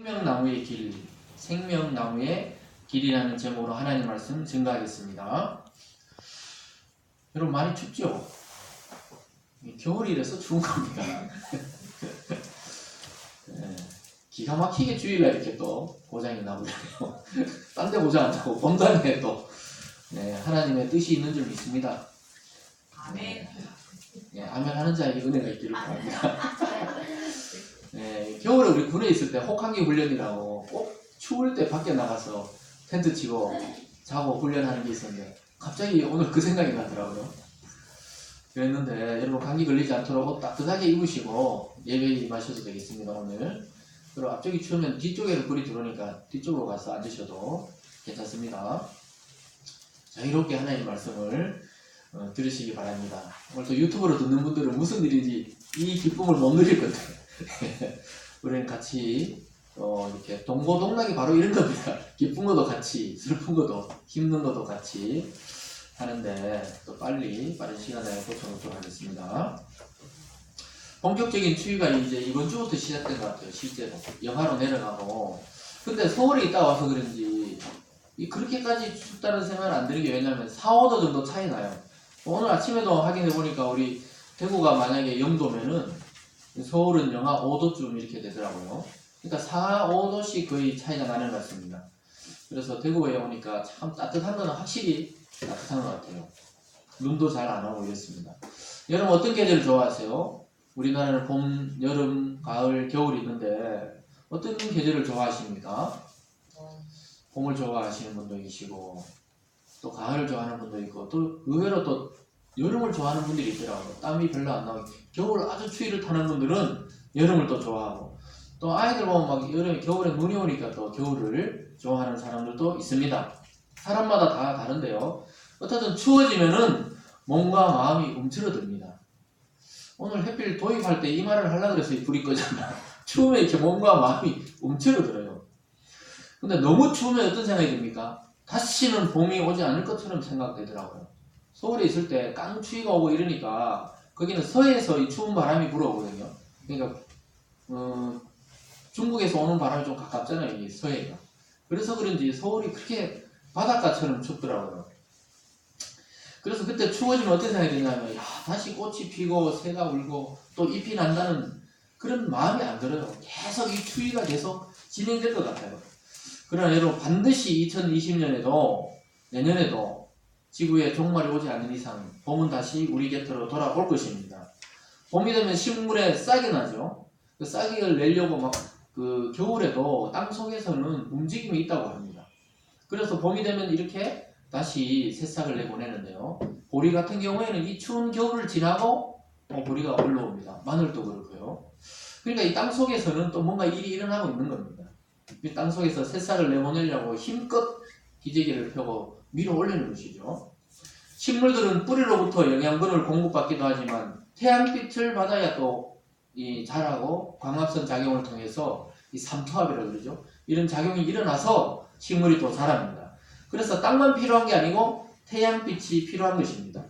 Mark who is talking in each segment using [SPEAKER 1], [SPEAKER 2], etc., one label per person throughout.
[SPEAKER 1] 생명나무의 길, 생명나무의 길이라는 제목으로 하나님 말씀 증거하겠습니다. 여러분 많이 춥죠? 겨울이라서 추운 겁니다. 네, 기가 막히게 주일날 이렇게 또 고장이 나버려요. 딴 데 고장 안 나고 본단에 또 하나님의 뜻이 있는 줄 믿습니다.
[SPEAKER 2] 아멘.
[SPEAKER 1] 아멘 하는 자에게 은혜가 있기를 바랍니다. 겨울에 우리 군에 있을 때 혹한기 훈련이라고 꼭 추울 때 밖에 나가서 텐트 치고 자고 훈련하는 게 있었는데 갑자기 오늘 그 생각이 나더라고요. 그랬는데 여러분 감기 걸리지 않도록 옷 따뜻하게 입으시고 예배 임하셔도 되겠습니다. 오늘 그리고 앞쪽이 추우면 뒤쪽에서 불이 들어오니까 뒤쪽으로 가서 앉으셔도 괜찮습니다. 자유롭게 하나님의 말씀을 들으시기 바랍니다. 오늘 또 유튜브로 듣는 분들은 무슨 일인지 이 기쁨을 못 누릴 건데 우리는 같이 이렇게 동고동락이 바로 이런 겁니다. 기쁜 것도 같이, 슬픈 것도, 힘든 것도 같이 하는데 또 빠른 시간에 고쳐놓도록 하겠습니다. 본격적인 추위가 이제 이번 주부터 시작된 것 같아요. 실제로 영하로 내려가고. 근데 서울에 있다 와서 그런지 그렇게까지 춥다는 생각은 안 드는 게 왜냐면 4, 5도 정도 차이 나요. 오늘 아침에도 확인해 보니까 우리 대구가 만약에 0도면은 서울은 영하 5도쯤 이렇게 되더라고요. 그러니까 4, 5도씩 거의 차이가 나는 것 같습니다. 그래서 대구에 오니까 참 따뜻한 거는 확실히 따뜻한 것 같아요. 눈도 잘 안 오고 이랬습니다. 여러분 어떤 계절 좋아하세요? 우리나라는 봄, 여름, 가을, 겨울이 있는데 어떤 계절을 좋아하십니까? 봄을 좋아하시는 분도 계시고 또 가을을 좋아하는 분도 있고 또 의외로 또 여름을 좋아하는 분들이 있더라고요. 땀이 별로 안 나고 겨울 아주 추위를 타는 분들은 여름을 또 좋아하고 또 아이들 보면 막 겨울에 눈이 오니까 또 겨울을 좋아하는 사람들도 있습니다. 사람마다 다 다른데요. 어쨌든 추워지면은 몸과 마음이 움츠러듭니다. 오늘 햇빛 도입할 때 이 말을 하려고 해서 불이 꺼졌나. 추우면 이렇게 몸과 마음이 움츠러들어요. 근데 너무 추우면 어떤 생각이 듭니까? 다시는 봄이 오지 않을 것처럼 생각되더라고요. 서울에 있을 때 깡추위가 오고 이러니까 거기는 서해에서 이 추운 바람이 불어오거든요. 그러니까 중국에서 오는 바람이 좀 가깝잖아요. 이 서해가. 그래서 그런지 서울이 그렇게 바닷가처럼 춥더라고요. 그래서 그때 추워지면 어떤 생각이 드냐면 다시 꽃이 피고 새가 울고 또 잎이 난다는 그런 마음이 안 들어요. 계속 이 추위가 계속 진행될 것 같아요. 그러나 여러분 반드시 2020년에도 내년에도 지구에 종말이 오지 않는 이상 봄은 다시 우리 곁으로 돌아올 것입니다. 봄이 되면 식물에 싹이 나죠. 그 싹을 내려고 막 그 겨울에도 땅 속에서는 움직임이 있다고 합니다. 그래서 봄이 되면 이렇게 다시 새싹을 내보내는데요. 보리 같은 경우에는 이 추운 겨울을 지나고 보리가 올라옵니다. 마늘도 그렇고요. 그러니까 이 땅 속에서는 또 뭔가 일이 일어나고 있는 겁니다. 이 땅 속에서 새싹을 내보내려고 힘껏 기저귀를 펴고 밀어 올리는 것이죠. 식물들은 뿌리로부터 영양분을 공급받기도 하지만 태양빛을 받아야 또 자라고 광합성 작용을 통해서 이 삼투압이라고 그러죠. 이런 작용이 일어나서 식물이 또 자랍니다. 그래서 땅만 필요한 게 아니고 태양빛이 필요한 것입니다.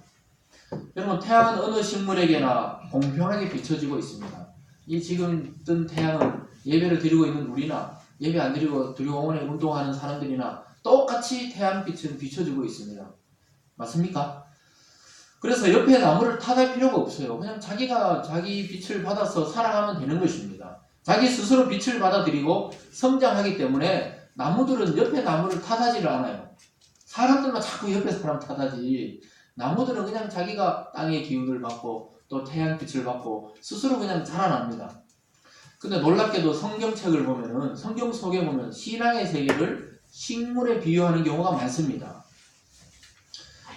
[SPEAKER 1] 여러분 태양은 어느 식물에게나 공평하게 비춰지고 있습니다. 이 지금 뜬 태양은 예배를 드리고 있는 우리나 예배 안 드리고 두려움에 운동하는 사람들이나 똑같이 태양빛은 비춰주고 있습니다. 맞습니까? 그래서 옆에 나무를 탓할 필요가 없어요. 그냥 자기가 자기 빛을 받아서 살아가면 되는 것입니다. 자기 스스로 빛을 받아들이고 성장하기 때문에 나무들은 옆에 나무를 탓하지를 않아요. 사람들만 자꾸 옆에 사람 탓하지. 나무들은 그냥 자기가 땅의 기운을 받고 또 태양빛을 받고 스스로 그냥 자라납니다. 근데 놀랍게도 성경책을 보면은 성경 속에 보면 신앙의 세계를 식물에 비유하는 경우가 많습니다.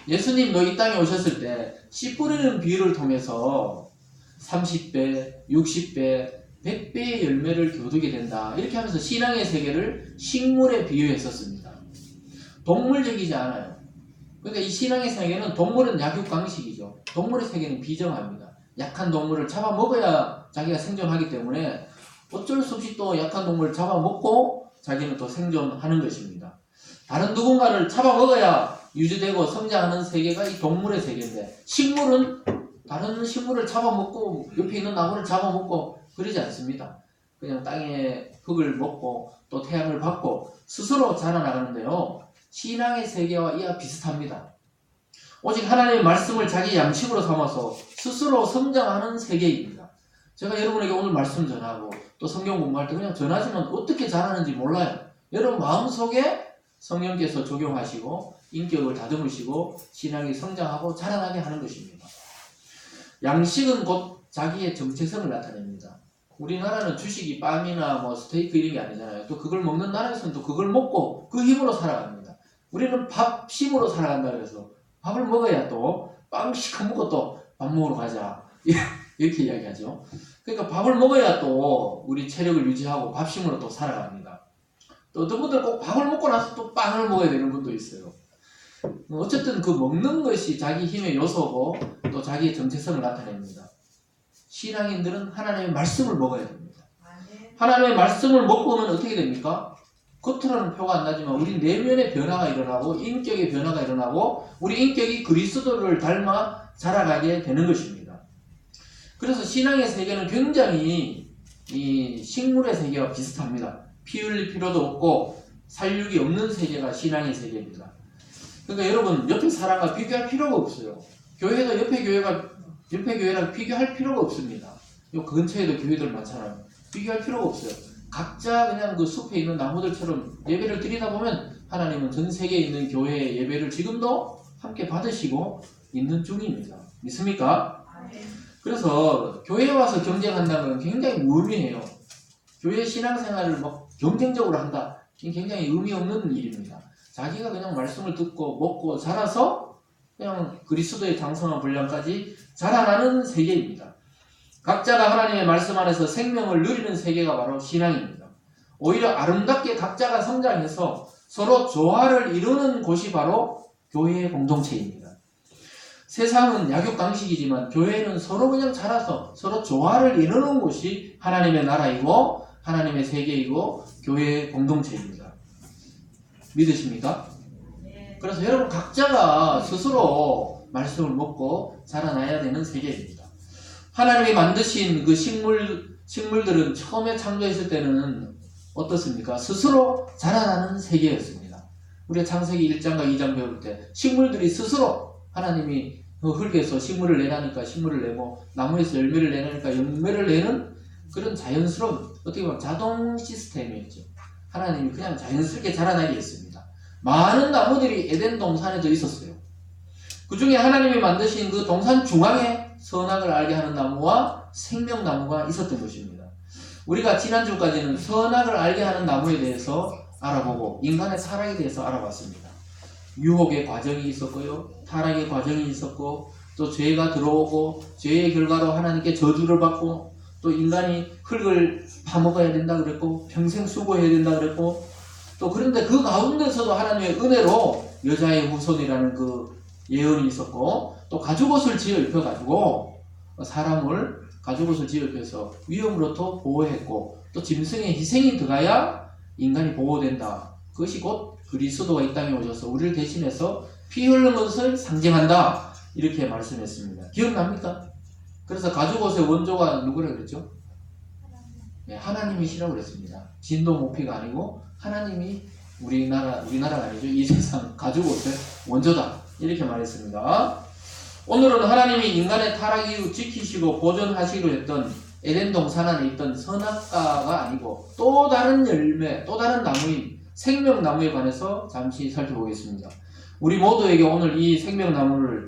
[SPEAKER 1] 예수님도 이 땅에 오셨을 때 씨 뿌리는 비유를 통해서 30배, 60배, 100배의 열매를 거두게 된다. 이렇게 하면서 신앙의 세계를 식물에 비유했었습니다. 동물적이지 않아요. 그러니까 이 신앙의 세계는 동물은 약육강식이죠. 동물의 세계는 비정합니다. 약한 동물을 잡아먹어야 자기가 생존하기 때문에 어쩔 수 없이 또 약한 동물을 잡아먹고 자기는 또 생존하는 것입니다. 다른 누군가를 잡아먹어야 유지되고 성장하는 세계가 이 동물의 세계인데 식물은 다른 식물을 잡아먹고 옆에 있는 나무를 잡아먹고 그러지 않습니다. 그냥 땅에 흙을 먹고 또 태양을 받고 스스로 자라나가는데요. 신앙의 세계와 이와 비슷합니다. 오직 하나님의 말씀을 자기 양식으로 삼아서 스스로 성장하는 세계입니다. 제가 여러분에게 오늘 말씀 전하고 또 성경 공부할 때 그냥 전하지만 어떻게 자라는지 몰라요. 여러분 마음속에 성령께서 적용하시고 인격을 다듬으시고 신앙이 성장하고 자라나게 하는 것입니다. 양식은 곧 자기의 정체성을 나타냅니다. 우리나라는 주식이 빵이나 뭐 스테이크 이런 게 아니잖아요. 또 그걸 먹는 나라에서는 또 그걸 먹고 그 힘으로 살아갑니다. 우리는 밥심으로 살아간다 그래서 밥을 먹어야 또 빵 시커 먹고 또 밥 먹으러 가자 이렇게 이야기하죠. 그러니까 밥을 먹어야 또 우리 체력을 유지하고 밥심으로 또 살아갑니다. 또 어떤 분들은 꼭 밥을 먹고 나서 또 빵을 먹어야 되는 분도 있어요. 어쨌든 그 먹는 것이 자기 힘의 요소고 또 자기의 정체성을 나타냅니다. 신앙인들은 하나님의 말씀을 먹어야 됩니다. 하나님의 말씀을 먹고 오면 어떻게 됩니까? 겉으로는 표가 안 나지만 우리 내면의 변화가 일어나고 인격의 변화가 일어나고 우리 인격이 그리스도를 닮아 자라가게 되는 것입니다. 그래서 신앙의 세계는 굉장히 이 식물의 세계와 비슷합니다. 피 흘릴 필요도 없고 살육이 없는 세계가 신앙의 세계입니다. 그러니까 여러분 옆에 사람과 비교할 필요가 없어요. 교회도 옆에 교회랑 비교할 필요가 없습니다. 요 근처에도 교회들 많잖아요. 비교할 필요가 없어요. 각자 그냥 그 숲에 있는 나무들처럼 예배를 드리다 보면 하나님은 전 세계에 있는 교회의 예배를 지금도 함께 받으시고 있는 중입니다. 믿습니까? 그래서 교회에 와서 경쟁한다는 건 굉장히 무의미해요. 교회 신앙생활을 막 경쟁적으로 한다. 이건 굉장히 의미 없는 일입니다. 자기가 그냥 말씀을 듣고 먹고 자라서 그냥 그리스도의 장성한 분량까지 자라나는 세계입니다. 각자가 하나님의 말씀 안에서 생명을 누리는 세계가 바로 신앙입니다. 오히려 아름답게 각자가 성장해서 서로 조화를 이루는 곳이 바로 교회의 공동체입니다. 세상은 약육강식이지만 교회는 서로 그냥 자라서 서로 조화를 이루는 곳이 하나님의 나라이고 하나님의 세계이고 교회의 공동체입니다. 믿으십니까? 그래서 여러분 각자가 스스로 말씀을 먹고 자라나야 되는 세계입니다. 하나님이 만드신 그 식물들은 처음에 창조했을 때는 어떻습니까? 스스로 자라나는 세계였습니다. 우리가 창세기 1장과 2장 배울 때 식물들이 스스로 하나님이 그 흙에서 식물을 내라니까 식물을 내고 나무에서 열매를 내라니까 열매를 내는 그런 자연스러운 어떻게 보면 자동 시스템이었죠. 하나님이 그냥 자연스럽게 자라나게 했습니다. 많은 나무들이 에덴 동산에도 있었어요. 그 중에 하나님이 만드신 그 동산 중앙에 선악을 알게 하는 나무와 생명나무가 있었던 것입니다. 우리가 지난주까지는 선악을 알게 하는 나무에 대해서 알아보고 인간의 타락에 대해서 알아봤습니다. 유혹의 과정이 있었고요. 타락의 과정이 있었고 또 죄가 들어오고 죄의 결과로 하나님께 저주를 받고 또 인간이 흙을 파먹어야 된다 그랬고 평생 수고해야 된다 그랬고 또 그런데 그 가운데서도 하나님의 은혜로 여자의 후손이라는 그 예언이 있었고 또 가죽옷을 지어입혀가지고 사람을 가죽옷을 지어입혀서 위험으로부터 보호했고 또 짐승의 희생이 들어가야 인간이 보호된다. 그것이 곧 그리스도가 이 땅에 오셔서 우리를 대신해서 피 흘린 것을 상징한다. 이렇게 말씀했습니다. 기억납니까? 그래서 가죽옷의 원조가 누구라 그랬죠? 네, 하나님이시라고 그랬습니다. 진도 모피가 아니고 하나님이 우리나라가 아니죠. 이 세상 가죽옷의 원조다. 이렇게 말했습니다. 오늘은 하나님이 인간의 타락 이후 지키시고 보존하시기로 했던 에덴 동산 안에 있던 선악과가 아니고 또 다른 열매, 또 다른 나무인 생명나무에 관해서 잠시 살펴보겠습니다. 우리 모두에게 오늘 이 생명나무를,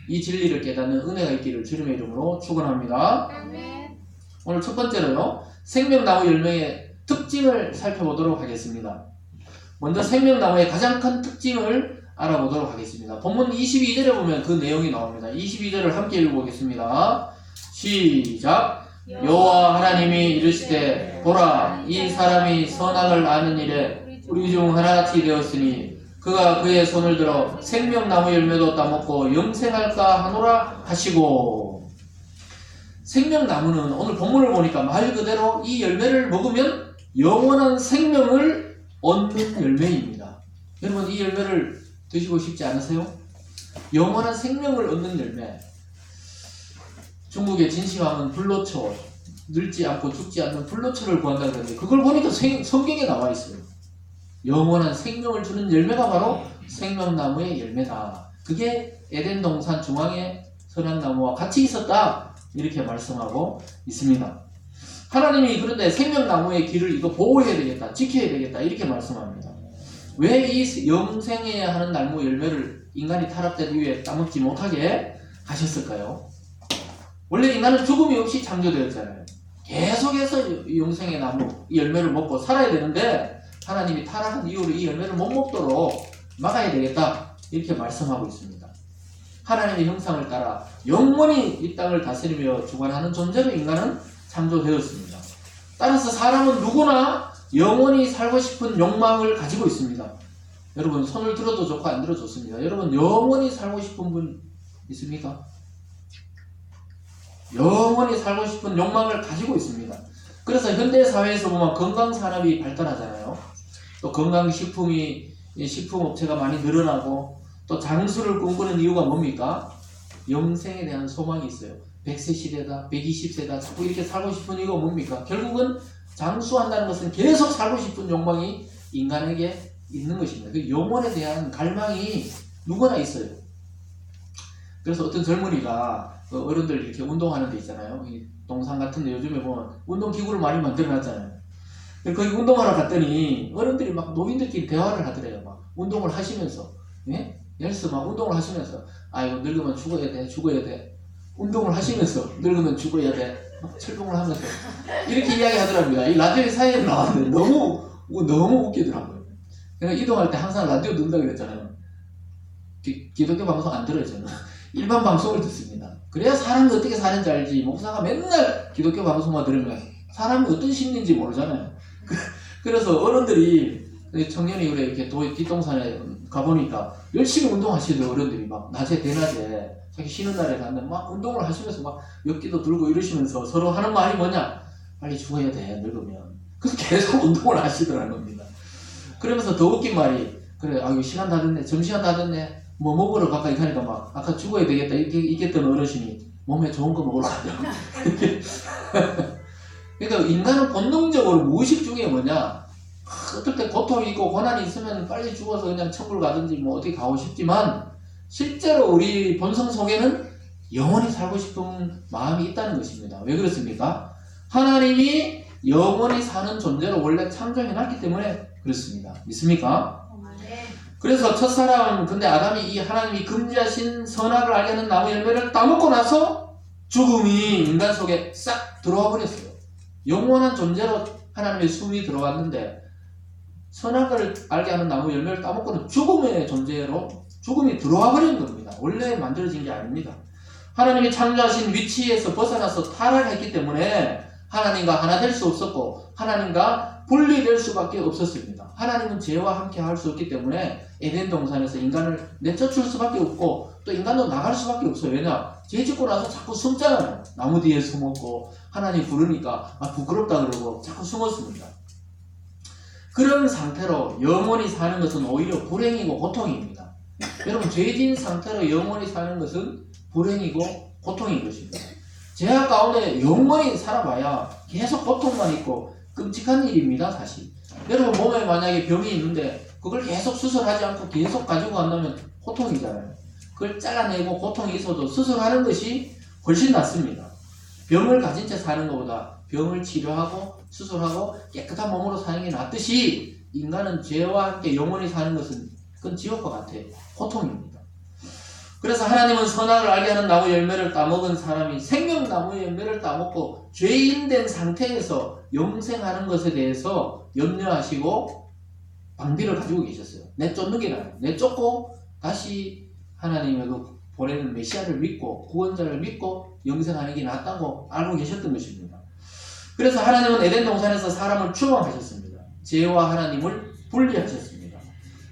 [SPEAKER 1] 이 진리를 깨닫는 은혜가 있기를 주님의 이름으로 축원합니다. 오늘 첫 번째로요, 생명나무 열매의 특징을 살펴보도록 하겠습니다. 먼저 생명나무의 가장 큰 특징을 알아보도록 하겠습니다. 본문 22절에 보면 그 내용이 나옵니다. 22절을 함께 읽어보겠습니다. 시작. 여호와 하나님이 이르시되 보라, 이 사람이 선악을 아는 일에 우리 중 하나같이 되었으니 그가 그의 손을 들어 생명나무 열매도 따먹고 영생할까 하노라 하시고. 생명나무는 오늘 본문을 보니까 말 그대로 이 열매를 먹으면 영원한 생명을 얻는 열매입니다. 여러분 이 열매를 드시고 싶지 않으세요? 영원한 생명을 얻는 열매. 중국의 진시황은 불로초, 늙지 않고 죽지 않는 불로초를 구한다 그러는데 그걸 보니까 성경에 나와 있어요. 영원한 생명을 주는 열매가 바로 생명나무의 열매다. 그게 에덴 동산 중앙에 선한 나무와 같이 있었다. 이렇게 말씀하고 있습니다. 하나님이 그런데 생명나무의 길을 이거 보호해야 되겠다. 지켜야 되겠다. 이렇게 말씀합니다. 왜 이 영생해야 하는 나무 열매를 인간이 타락된 이후에 따먹지 못하게 하셨을까요? 원래 인간은 죽음이 없이 창조되었잖아요. 계속해서 영생의 나무 이 열매를 먹고 살아야 되는데 하나님이 타락한 이후로 이 열매를 못 먹도록 막아야 되겠다. 이렇게 말씀하고 있습니다. 하나님의 형상을 따라 영원히 이 땅을 다스리며 주관하는 존재로 인간은 창조되었습니다. 따라서 사람은 누구나 영원히 살고 싶은 욕망을 가지고 있습니다. 여러분 손을 들어도 좋고 안 들어도 좋습니다. 여러분 영원히 살고 싶은 분 있습니까? 영원히 살고 싶은 욕망을 가지고 있습니다. 그래서 현대사회에서 보면 건강산업이 발달하잖아요. 또 건강식품이 식품업체가 많이 늘어나고 또 장수를 꿈꾸는 이유가 뭡니까? 영생에 대한 소망이 있어요. 100세 시대다, 120세다, 자꾸 이렇게 살고 싶은 이유가 뭡니까? 결국은 장수한다는 것은 계속 살고 싶은 욕망이 인간에게 있는 것입니다. 그 영혼에 대한 갈망이 누구나 있어요. 그래서 어떤 젊은이가 어른들 이렇게 운동하는 데 있잖아요. 이 동산 같은 데 요즘에 보면 운동기구를 많이 만들어 놨잖아요. 거기 운동하러 갔더니 어른들이 막 노인들끼리 대화를 하더래요. 막 운동을 하시면서, 예? 예를 막 운동을 하시면서, 아이고 늙으면 죽어야 돼, 죽어야 돼. 운동을 하시면서 늙으면 죽어야 돼. 막 철봉을 하면서 이렇게 이야기하더랍니다. 이 라디오 사이에 나왔는데 너무 웃기더라고요. 제가 이동할 때 항상 라디오 듣는다고 그랬잖아요. 기독교 방송 안 들어요, 저는. 일반 방송을 듣습니다. 그래야 사람이 어떻게 사는지 알지. 목사가 맨날 기독교 방송만 들으면 사람이 어떤 심리인지 모르잖아요. 그래서 어른들이 청년이 그래 이렇게 뒷동산에 가보니까 열심히 운동하시는 어른들이 막 낮에 대낮에 자기 쉬는 날에 갔는데 막 운동을 하시면서 막 역기도 들고 이러시면서 서로 하는 말이 뭐냐? 빨리 죽어야 돼, 늙으면. 그래서 계속 운동을 하시더라는 겁니다. 그러면서 더 웃긴 말이, 그래, 아유, 시간 다 됐네, 점심시간 다 됐네, 뭐 먹으러 가까이 가니까 막, 아까 죽어야 되겠다, 이렇게 있겠던 어르신이 몸에 좋은 거 먹으러 가더라고. 그러니까 인간은 본능적으로 무의식 중에 뭐냐? 어떨 때 고통이 있고 고난이 있으면 빨리 죽어서 그냥 천국을 가든지 뭐 어디 가고 싶지만, 실제로 우리 본성 속에는 영원히 살고 싶은 마음이 있다는 것입니다. 왜 그렇습니까? 하나님이 영원히 사는 존재로 원래 창조해놨기 때문에 그렇습니다. 믿습니까? 그래서 첫사람, 근데 아담이 이 하나님이 금지하신 선악을 알게 하는 나무 열매를 따먹고 나서 죽음이 인간 속에 싹 들어와 버렸어요. 영원한 존재로 하나님의 숨이 들어갔는데 선악을 알게 하는 나무 열매를 따먹고는 죽음의 존재로 죽음이 들어와 버린 겁니다. 원래 만들어진 게 아닙니다. 하나님이 창조하신 위치에서 벗어나서 타락했기 때문에 하나님과 하나 될 수 없었고 하나님과 분리될 수밖에 없었습니다. 하나님은 죄와 함께 할 수 없기 때문에 에덴 동산에서 인간을 내쫓을 수밖에 없고 또 인간도 나갈 수밖에 없어요. 왜냐? 죄 짓고 나서 자꾸 숨잖아요. 나무 뒤에 숨었고 하나님 부르니까 부끄럽다 그러고 자꾸 숨었습니다. 그런 상태로 영원히 사는 것은 오히려 불행이고 고통입니다. 여러분, 죄진 상태로 영원히 사는 것은 불행이고 고통인 것입니다. 죄악 가운데 영원히 살아봐야 계속 고통만 있고 끔찍한 일입니다, 사실. 여러분 몸에 만약에 병이 있는데 그걸 계속 수술하지 않고 계속 가지고 간다면 고통이잖아요. 그걸 잘라내고 고통이 있어도 수술하는 것이 훨씬 낫습니다. 병을 가진 채 사는 것보다 병을 치료하고 수술하고 깨끗한 몸으로 사는 게 낫듯이 인간은 죄와 함께 영원히 사는 것은 그건 지옥과 같아요. 고통입니다. 그래서 하나님은 선악을 알게 하는 나무 열매를 따먹은 사람이 생명나무 열매를 따먹고 죄인된 상태에서 영생하는 것에 대해서 염려하시고 방비를 가지고 계셨어요. 내쫓는 게 나아요. 내쫓고 다시 하나님의 그 보내는 메시아를 믿고 구원자를 믿고 영생하는 게 낫다고 알고 계셨던 것입니다. 그래서 하나님은 에덴 동산에서 사람을 추방하셨습니다. 죄와 하나님을 분리하셨습니다.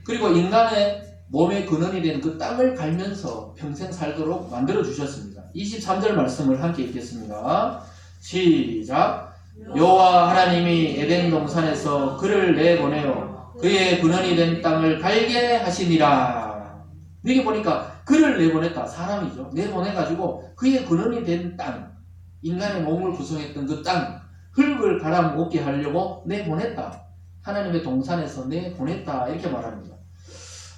[SPEAKER 1] 그리고 인간의 몸의 근원이 된 그 땅을 갈면서 평생 살도록 만들어 주셨습니다. 23절 말씀을 함께 읽겠습니다. 시작. 여호와 하나님이 에덴 동산에서 그를 내보내어 그의 근원이 된 땅을 갈게 하시니라. 여기 보니까 그를 내보냈다. 사람이죠. 내보내가지고 그의 근원이 된 땅, 인간의 몸을 구성했던 그 땅, 흙을 갈아먹게 하려고 내보냈다. 하나님의 동산에서 내보냈다. 이렇게 말합니다.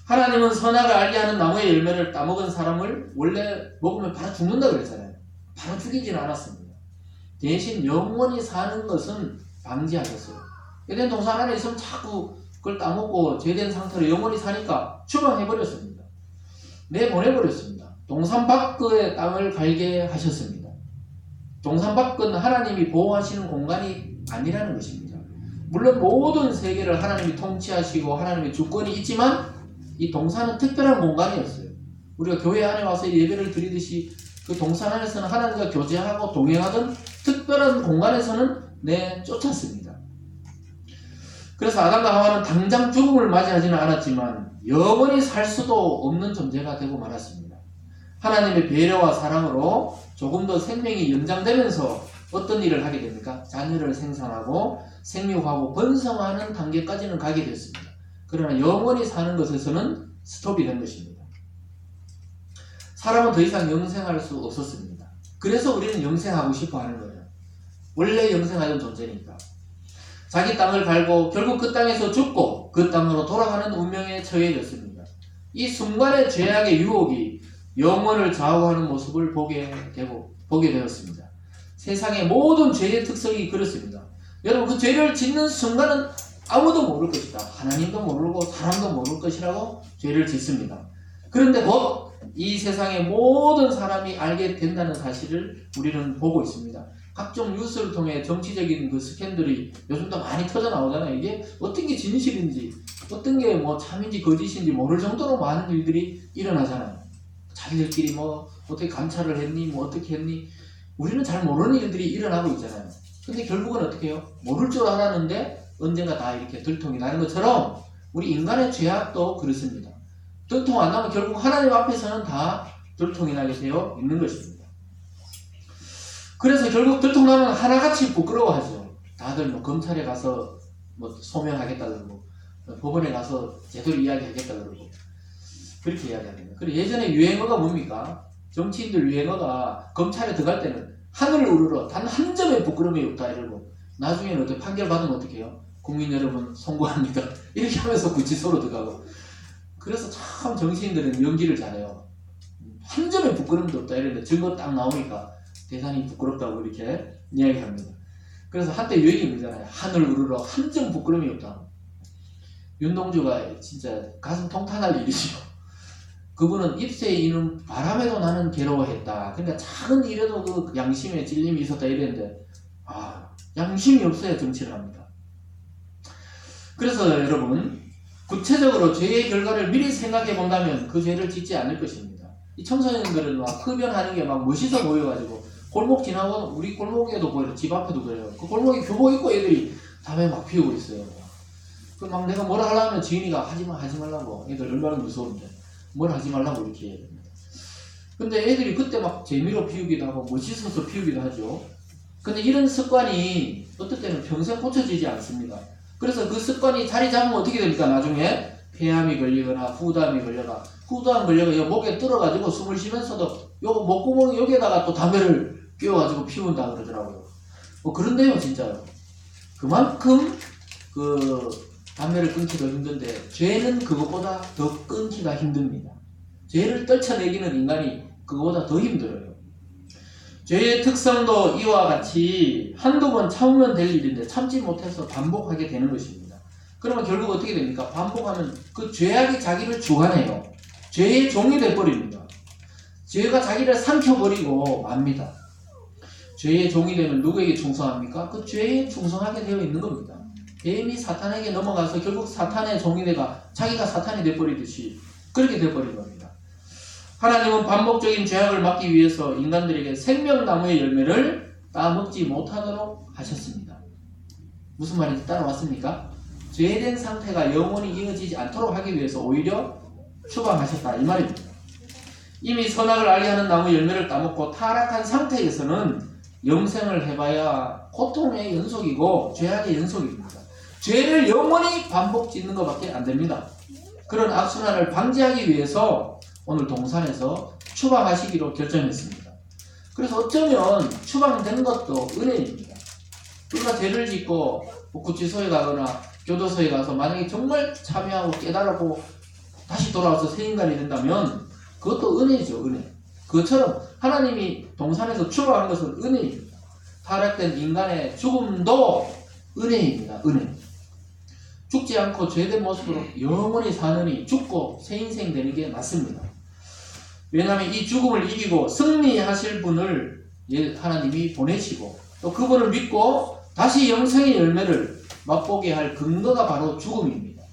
[SPEAKER 1] 하나님은 선악을 알게 하는 나무의 열매를 따먹은 사람을 원래 먹으면 바로 죽는다 그랬잖아요. 바로 죽이지는 않았습니다. 대신 영원히 사는 것은 방지하셨어요. 에덴 동산 안에 있으면 자꾸 그걸 따먹고 죄된 상태로 영원히 사니까 추방해버렸습니다. 내보내버렸습니다. 동산 밖의 땅을 갈게 하셨습니다. 동산 밖은 하나님이 보호하시는 공간이 아니라는 것입니다. 물론 모든 세계를 하나님이 통치하시고 하나님의 주권이 있지만 이 동산은 특별한 공간이었어요. 우리가 교회 안에 와서 예배를 드리듯이 그 동산 안에서는 하나님과 교제하고 동행하던 특별한 공간에서는 내쫓았습니다. 그래서 아담과 하와는 당장 죽음을 맞이하지는 않았지만 영원히 살 수도 없는 존재가 되고 말았습니다. 하나님의 배려와 사랑으로 조금 더 생명이 연장되면서 어떤 일을 하게 됩니까? 자녀를 생산하고 생육하고 번성하는 단계까지는 가게 됐습니다. 그러나 영원히 사는 것에서는 스톱이 된 것입니다. 사람은 더 이상 영생할 수 없었습니다. 그래서 우리는 영생하고 싶어 하는 거예요. 원래 영생하던 존재니까. 자기 땅을 갈고 결국 그 땅에서 죽고 그 땅으로 돌아가는 운명에 처해졌습니다. 이 순간의 죄악의 유혹이 영혼을 좌우하는 모습을 보게 되었습니다. 세상의 모든 죄의 특성이 그렇습니다. 여러분, 그 죄를 짓는 순간은 아무도 모를 것이다. 하나님도 모르고 사람도 모를 것이라고 죄를 짓습니다. 그런데 곧 이 세상의 모든 사람이 알게 된다는 사실을 우리는 보고 있습니다. 각종 뉴스를 통해 정치적인 그 스캔들이 요즘도 많이 터져 나오잖아요. 이게 어떤 게 진실인지, 어떤 게 뭐 참인지 거짓인지 모를 정도로 많은 일들이 일어나잖아요. 자기들끼리 뭐 어떻게 감찰을 했니, 뭐 어떻게 했니, 우리는 잘 모르는 일들이 일어나고 있잖아요. 근데 결국은 어떻게 해요? 모를 줄 알았는데 언젠가 다 이렇게 들통이 나는 것처럼 우리 인간의 죄악도 그렇습니다. 들통 안 나면 결국 하나님 앞에서는 다 들통이 나게 되어 있는 것입니다. 그래서 결국 들통 나면 하나같이 부끄러워하죠. 다들 뭐 검찰에 가서 뭐 소명하겠다 그러고 법원에 가서 제대로 이야기하겠다 그러고 그렇게 이야기합니다. 그리고 예전에 유행어가 뭡니까? 정치인들 유행어가 검찰에 들어갈 때는 하늘을 우러러 단 한 점의 부끄러움이 없다 이러고 나중에는 어떻게 판결 받으면 어떻게 해요? 국민 여러분 송구합니다. 이렇게 하면서 구치소로 들어가고. 그래서 참 정치인들은 연기를 잘해요. 한 점의 부끄러움도 없다 이러는데 증거 딱 나오니까 대단히 부끄럽다고 이렇게 이야기합니다. 그래서 한때 유행이 그러잖아요. 하늘 우러러 한 점 부끄러움이 없다. 윤동주가 진짜 가슴 통탄할 일이죠. 그분은 잎새에 이는 바람에도 나는 괴로워했다. 그러니까 작은 일에도 그 양심에 찔림이 있었다 이랬는데 양심이 없어야 정치를 합니다. 그래서 여러분 구체적으로 죄의 결과를 미리 생각해 본다면 그 죄를 짓지 않을 것입니다. 이 청소년들은 막 흡연하는 게 막 멋있어 보여가지고 골목 지나고 우리 골목에도 보여요. 집 앞에도 그래요. 그 골목에 교복 입고 애들이 담배 막 피우고 있어요. 그 막 내가 뭐라 하려면 지인이가 하지 말라고. 애들 얼마나 무서운데 뭘 하지 말라고 이렇게 해야 됩니다. 근데 애들이 그때 막 재미로 피우기도 하고 멋있어서 피우기도 하죠. 근데 이런 습관이 어떨 때는 평생 고쳐지지 않습니다. 그래서 그 습관이 자리 잡으면 어떻게 됩니까? 나중에 폐암이 걸리거나 후담이 걸려가 후담 걸려가 요 목에 뚫어가지고 숨을 쉬면서도 요 목구멍 여기에다가 또 담배를 끼워가지고 피운다 그러더라고요. 뭐 그런데요 진짜요. 그만큼 그 담배를 끊기도 힘든데 죄는 그것보다 더 끊기가 힘듭니다. 죄를 떨쳐내기는 인간이 그거보다 더 힘들어요. 죄의 특성도 이와 같이 한두 번 참으면 될 일인데 참지 못해서 반복하게 되는 것입니다. 그러면 결국 어떻게 됩니까? 반복하면 그 죄악이 자기를 주관해요. 죄의 종이 돼버립니다. 죄가 자기를 삼켜버리고 맙니다. 죄의 종이 되면 누구에게 충성합니까? 그 죄에 충성하게 되어 있는 겁니다. 뱀이 사탄에게 넘어가서 결국 사탄의 종이 돼가 자기가 사탄이 돼버리듯이 그렇게 돼버린 겁니다. 하나님은 반복적인 죄악을 막기 위해서 인간들에게 생명나무의 열매를 따먹지 못하도록 하셨습니다. 무슨 말인지 따라왔습니까? 죄된 상태가 영원히 이어지지 않도록 하기 위해서 오히려 추방하셨다 이 말입니다. 이미 선악을 알게 하는 나무 열매를 따먹고 타락한 상태에서는 영생을 해봐야 고통의 연속이고 죄악의 연속입니다. 죄를 영원히 반복 짓는 것밖에 안 됩니다. 그런 악순환을 방지하기 위해서 오늘 동산에서 추방하시기로 결정했습니다. 그래서 어쩌면 추방된 것도 은혜입니다. 우리가 죄를 짓고 구치소에 가거나 교도소에 가서 만약에 정말 참여하고 깨달았고 다시 돌아와서 새 인간이 된다면 그것도 은혜죠. 은혜. 그것처럼 하나님이 동산에서 추방한 것은 은혜입니다. 타락된 인간의 죽음도 은혜입니다. 은혜. 죽지 않고 죄된 모습으로 영원히 사느니 죽고 새 인생 되는 게 맞습니다. 왜냐하면 이 죽음을 이기고 승리하실 분을 하나님이 보내시고 또 그분을 믿고 다시 영생의 열매를 맛보게 할 근거가 바로 죽음입니다.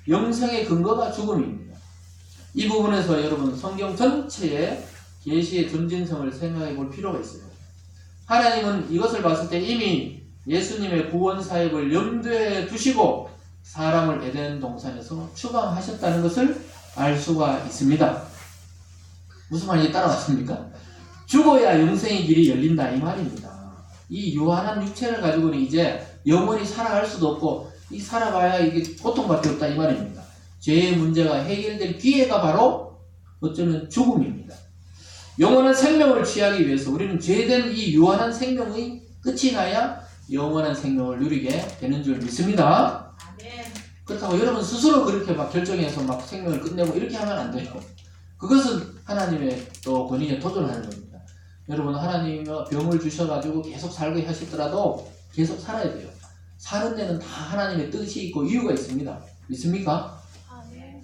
[SPEAKER 1] 영생의 근거가 죽음입니다. 이 부분에서 여러분 성경 전체의 계시의 존진성을 생각해 볼 필요가 있어요. 하나님은 이것을 봤을 때 이미 예수님의 구원 사역을 염두에 두시고 사람을 에덴 동산에서 추방하셨다는 것을 알 수가 있습니다. 무슨 말인지 따라왔습니까? 죽어야 영생의 길이 열린다 이 말입니다. 이 유한한 육체를 가지고는 이제 영원히 살아갈 수도 없고 이 살아봐야 이게 고통밖에 없다 이 말입니다. 죄의 문제가 해결될 기회가 바로 어쩌면 죽음입니다. 영원한 생명을 취하기 위해서 우리는 죄된 이 유한한 생명의 끝이 나야 영원한 생명을 누리게 되는 줄 믿습니다. 그렇다고 여러분 스스로 그렇게 막 결정해서 막 생명을 끝내고 이렇게 하면 안 돼요. 그것은 하나님의 또 권위에 도전하는 겁니다. 여러분 하나님이 병을 주셔가지고 계속 살게 하시더라도 계속 살아야 돼요. 사는 데는 다 하나님의 뜻이 있고 이유가 있습니다. 믿습니까?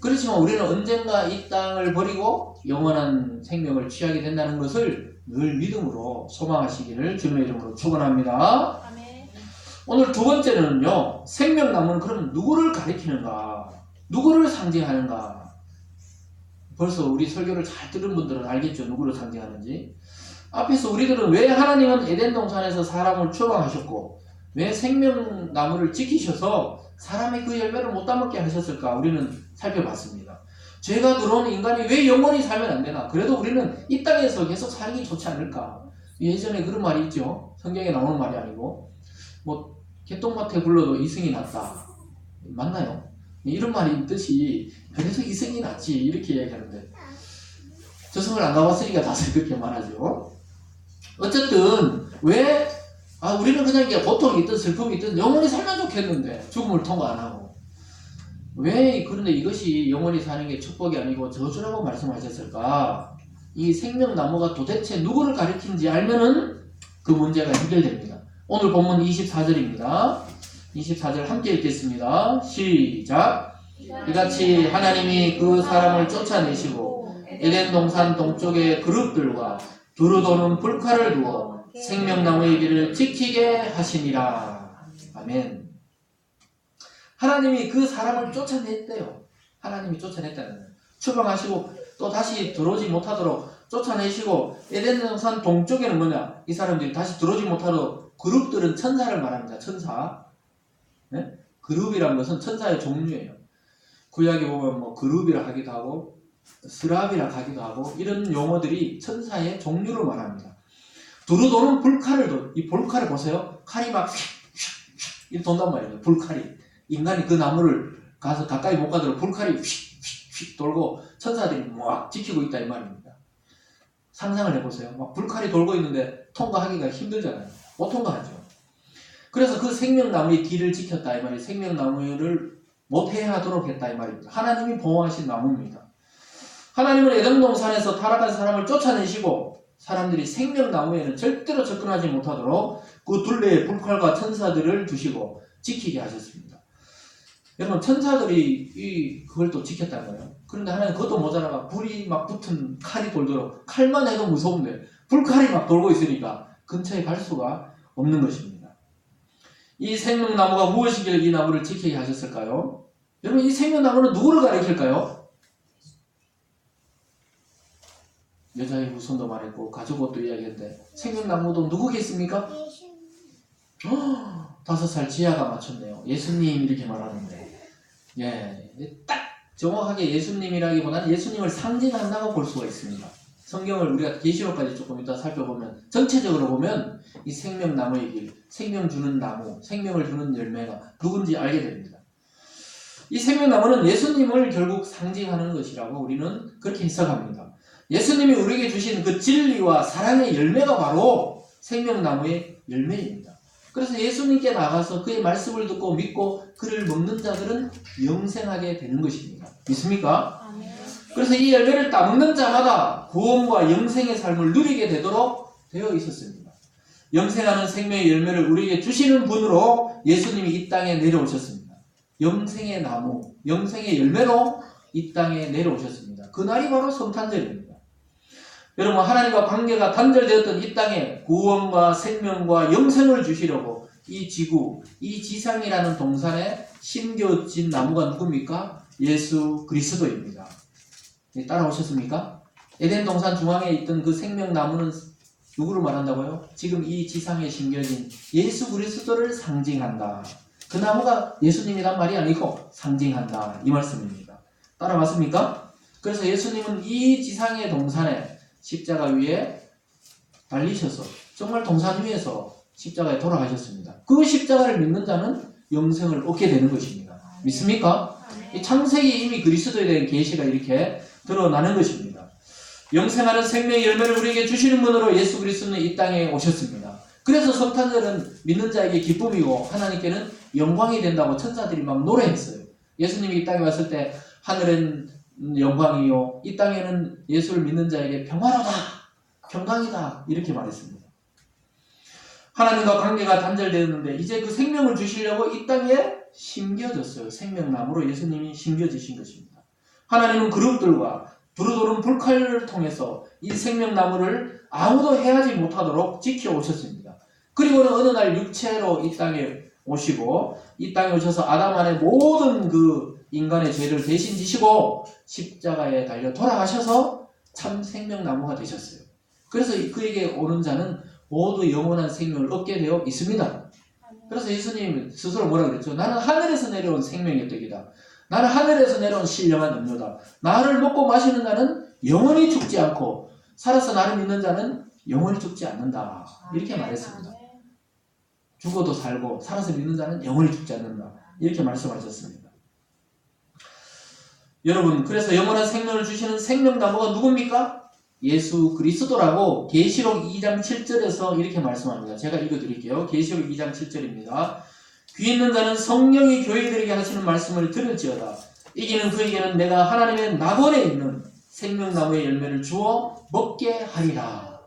[SPEAKER 1] 그렇지만 우리는 언젠가 이 땅을 버리고 영원한 생명을 취하게 된다는 것을 늘 믿음으로 소망하시기를 주님의 이름으로 축원합니다. 오늘 두 번째는요, 생명나무는 그럼 누구를 가리키는가? 누구를 상징하는가? 벌써 우리 설교를 잘 들은 분들은 알겠죠? 누구를 상징하는지. 앞에서 우리들은 왜 하나님은 에덴 동산에서 사람을 추방하셨고 왜 생명나무를 지키셔서 사람의 그 열매를 못 따먹게 하셨을까? 우리는 살펴봤습니다. 죄가 들어온 인간이 왜 영원히 살면 안 되나? 그래도 우리는 이 땅에서 계속 살기 좋지 않을까? 예전에 그런 말이 있죠. 성경에 나오는 말이 아니고 뭐 개똥밭에 굴러도 이승이 낫다. 맞나요? 이런 말이 있듯이 그래서 이승이 낫지 이렇게 이야기하는데 저승을 안 가봤으니까 다들 그렇게 말하죠. 어쨌든 왜 우리는 그냥 이게 고통이 있든 슬픔이 있든 영원히 살면 좋겠는데 죽음을 통과 안 하고 왜 그런데 이것이 영원히 사는 게 축복이 아니고 저주라고 말씀하셨을까? 이 생명나무가 도대체 누구를 가리키는지 알면은 그 문제가 해결됩니다. 오늘 본문 24절입니다. 24절 함께 읽겠습니다. 시작. 이같이 하나님이 그 사람을 쫓아내시고 에덴 동산 동쪽의 그룹들과 두루 도는 불칼을 두어 생명나무의 길을 지키게 하시니라. 아멘. 하나님이 그 사람을 쫓아냈대요. 하나님이 쫓아냈다는 거예요. 추방하시고 또 다시 들어오지 못하도록 쫓아내시고 에덴 동산 동쪽에는 뭐냐? 이 사람들이 다시 들어오지 못하도록 그룹들은 천사를 말합니다. 천사. 네? 그룹이란 것은 천사의 종류예요. 구약에 보면 뭐 그룹이라 하기도 하고 스랍이라 하기도 하고 이런 용어들이 천사의 종류를 말합니다. 두루 도는 불칼을 이 불칼을 보세요. 칼이 막 휙휙휙 돈단 말이에요. 불칼이. 인간이 그 나무를 가서 가까이 못 가도록 불칼이 휙휙휙 돌고 천사들이 막 지키고 있다 이 말입니다. 상상을 해보세요. 막 불칼이 돌고 있는데 통과하기가 힘들잖아요. 못 통과하죠. 그래서 그 생명나무의 길을 지켰다 이 말이 생명나무를 못 해하도록 했다 이 말입니다. 하나님이 보호하신 나무입니다. 하나님은 에덴 동산에서 타락한 사람을 쫓아내시고 사람들이 생명나무에는 절대로 접근하지 못하도록 그 둘레에 불칼과 천사들을 두시고 지키게 하셨습니다. 여러분 천사들이 그걸 또 지켰다는 거예요. 그런데 하나님 그것도 모자라가 불이 막 붙은 칼이 돌도록 칼만 해도 무서운데 불칼이 막 돌고 있으니까 근처에 갈 수가 없는 것입니다. 이 생명나무가 무엇이길래 이 나무를 지키게 하셨을까요? 여러분 이 생명나무는 누구를 가리킬까요? 여자의 후손도 말했고 가족옷도 이야기했는데 생명나무도 누구겠습니까? 5살 지아가 맞췄네요. 예수님 이렇게 말하는데 딱 정확하게 예수님이라기보다는 예수님을 상징한다고 볼 수가 있습니다. 성경을 우리가 계시록까지 조금 이따 살펴보면 전체적으로 보면 이 생명나무의 길, 생명 주는 나무, 생명을 주는 열매가 누군지 알게 됩니다. 이 생명나무는 예수님을 결국 상징하는 것이라고 우리는 그렇게 해석합니다. 예수님이 우리에게 주신 그 진리와 사랑의 열매가 바로 생명나무의 열매입니다. 그래서 예수님께 나가서 그의 말씀을 듣고 믿고 그를 먹는 자들은 영생하게 되는 것입니다. 믿습니까? 그래서 이 열매를 따먹는 자마다 구원과 영생의 삶을 누리게 되도록 되어 있었습니다. 영생하는 생명의 열매를 우리에게 주시는 분으로 예수님이 이 땅에 내려오셨습니다. 영생의 나무, 영생의 열매로 이 땅에 내려오셨습니다. 그날이 바로 성탄절입니다. 여러분, 하나님과 관계가 단절되었던 이 땅에 구원과 생명과 영생을 주시려고 이 지구, 이 지상이라는 동산에 심겨진 나무가 누굽니까? 예수 그리스도입니다. 따라오셨습니까? 에덴 동산 중앙에 있던 그 생명나무는 누구를 말한다고요? 지금 이 지상에 심겨진 예수 그리스도를 상징한다. 그 나무가 예수님이란 말이 아니고 상징한다. 이 말씀입니다. 따라왔습니까? 그래서 예수님은 이 지상의 동산에 십자가 위에 달리셔서 정말 동산 위에서 십자가에 돌아가셨습니다. 그 십자가를 믿는 자는 영생을 얻게 되는 것입니다. 믿습니까? 이 창세기 이미 그리스도에 대한 계시가 이렇게 드러나는 것입니다. 영생하는 생명의 열매를 우리에게 주시는 분으로 예수 그리스도는 이 땅에 오셨습니다. 그래서 성탄절은 믿는 자에게 기쁨이고 하나님께는 영광이 된다고 천사들이 막 노래했어요. 예수님이 이 땅에 왔을 때 하늘은 영광이요 이 땅에는 예수를 믿는 자에게 평화로다 평강이다 이렇게 말했습니다. 하나님과 관계가 단절되었는데 이제 그 생명을 주시려고 이 땅에 심겨졌어요. 생명나무로 예수님이 심겨지신 것입니다. 하나님은 그룹들과 두루두른 불칼을 통해서 이 생명나무를 아무도 해하지 못하도록 지켜오셨습니다. 그리고는 어느 날 육체로 이 땅에 오시고 이 땅에 오셔서 아담 안에 모든 그 인간의 죄를 대신 지시고 십자가에 달려 돌아가셔서 참 생명나무가 되셨어요. 그래서 그에게 오는 자는 모두 영원한 생명을 얻게 되어 있습니다. 그래서 예수님 스스로 뭐라 그랬죠? 나는 하늘에서 내려온 생명의 떡이다. 나는 하늘에서 내려온 신령한 음료다. 나를 먹고 마시는 자는 영원히 죽지 않고 살아서 나를 믿는 자는 영원히 죽지 않는다. 이렇게 말했습니다. 죽어도 살고 살아서 믿는 자는 영원히 죽지 않는다. 이렇게 말씀하셨습니다. 여러분, 그래서 영원한 생명을 주시는 생명나무가 누굽니까? 예수 그리스도라고 계시록 2장 7절에서 이렇게 말씀합니다. 제가 읽어드릴게요. 계시록 2장 7절입니다. 귀 있는 자는 성령이 교회들에게 하시는 말씀을 들을지어다. 이기는 그에게는 내가 하나님의 낙원에 있는 생명나무의 열매를 주어 먹게 하리라.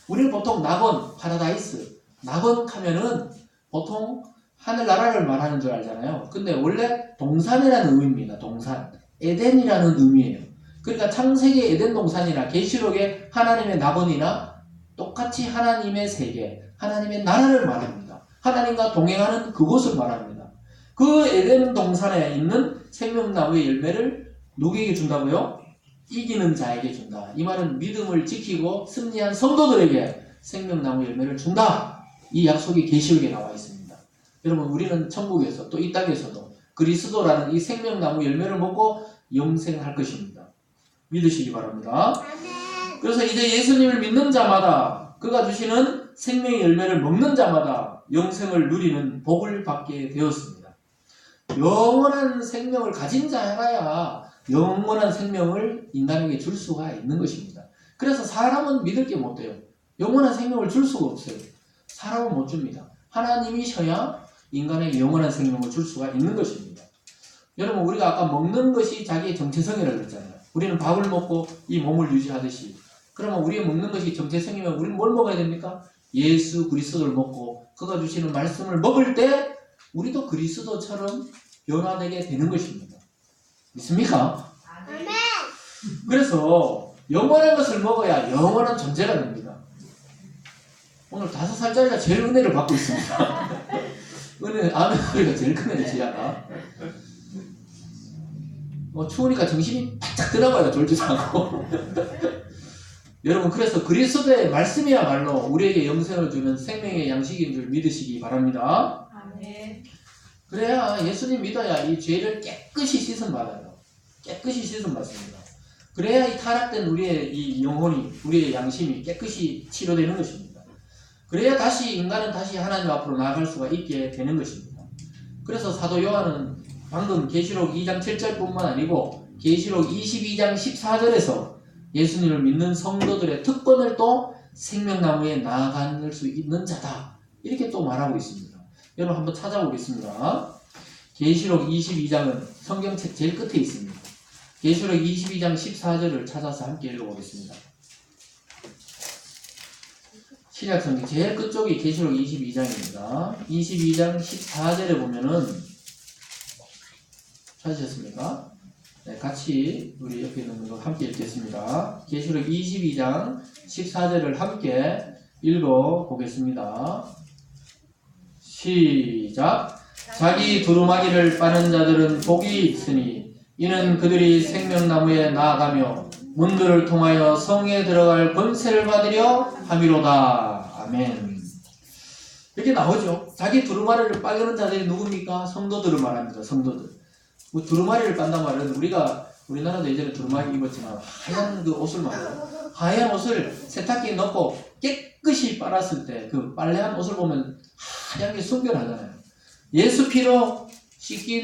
[SPEAKER 1] 우리는 보통 낙원, 파라다이스, 낙원 하면은 보통 하늘나라를 말하는 줄 알잖아요. 근데 원래 동산이라는 의미입니다. 동산. 에덴이라는 의미예요. 그러니까 창세기 에덴 동산이나 계시록의 하나님의 낙원이나 똑같이 하나님의 세계, 하나님의 나라를 말합니다. 하나님과 동행하는 그곳을 말합니다. 그 에덴 동산에 있는 생명나무의 열매를 누구에게 준다고요? 이기는 자에게 준다. 이 말은 믿음을 지키고 승리한 성도들에게 생명나무 열매를 준다. 이 약속이 계시록에 나와 있습니다. 여러분, 우리는 천국에서 또 이 땅에서도 그리스도라는 이 생명나무 열매를 먹고 영생할 것입니다. 믿으시기 바랍니다. 그래서 이제 예수님을 믿는 자마다 그가 주시는 생명의 열매를 먹는 자마다 영생을 누리는 복을 받게 되었습니다. 영원한 생명을 가진 자라야 영원한 생명을 인간에게 줄 수가 있는 것입니다. 그래서 사람은 믿을 게 못 돼요. 영원한 생명을 줄 수가 없어요. 사람은 못 줍니다. 하나님이셔야 인간에게 영원한 생명을 줄 수가 있는 것입니다. 여러분, 우리가 아까 먹는 것이 자기의 정체성이라고 그랬잖아요. 우리는 밥을 먹고 이 몸을 유지하듯이, 그러면 우리가 먹는 것이 정체성이면 우리는 뭘 먹어야 됩니까? 예수 그리스도를 먹고 그가 주시는 말씀을 먹을 때 우리도 그리스도처럼 변화되게 되는 것입니다. 믿습니까?
[SPEAKER 2] 아멘.
[SPEAKER 1] 그래서 영원한 것을 먹어야 영원한 존재가 됩니다. 오늘 5살짜리가 제일 은혜를 받고 있습니다. 은혜, 아멘 소리가 제일 큰 은혜지 않아? 추우니까 정신이 바짝 들어가요. 졸지도 않고. 여러분, 그래서 그리스도의 말씀이야말로 우리에게 영생을 주는 생명의 양식인 줄 믿으시기 바랍니다.
[SPEAKER 2] 아멘.
[SPEAKER 1] 그래야 예수님 믿어야 이 죄를 깨끗이 씻음 받아요. 깨끗이 씻음 받습니다. 그래야 이 타락된 우리의 이 영혼이, 우리의 양심이 깨끗이 치료되는 것입니다. 그래야 인간은 다시 하나님 앞으로 나아갈 수가 있게 되는 것입니다. 그래서 사도 요한은 방금 계시록 2장 7절뿐만 아니고 계시록 22장 14절에서 예수님을 믿는 성도들의 특권을 또 생명나무에 나아갈 수 있는 자다. 이렇게 또 말하고 있습니다. 여러분 한번 찾아보겠습니다. 계시록 22장은 성경책 제일 끝에 있습니다. 계시록 22장 14절을 찾아서 함께 읽어보겠습니다. 신약성경 제일 끝쪽이 계시록 22장입니다. 22장 14절에 보면은 찾으셨습니까? 네, 같이 우리 옆에 있는 거 함께 읽겠습니다. 계시록 22장 14절을 함께 읽어보겠습니다. 시작. 자기 두루마기를 빠는 자들은 복이 있으니 이는 그들이 생명나무에 나아가며 문들을 통하여 성에 들어갈 권세를 받으려 함이로다. 아멘. 이렇게 나오죠. 자기 두루마리를 빨는 자들이 누굽니까? 성도들을 말합니다. 성도들. 두루마리를 빤단 말은 우리나라도 예전에 두루마리 입었지만 하얀 그 옷을 말해요. 하얀 옷을 세탁기에 넣고 깨끗이 빨았을 때 그 빨래한 옷을 보면 하얀 게 순결하잖아요. 예수 피로 씻긴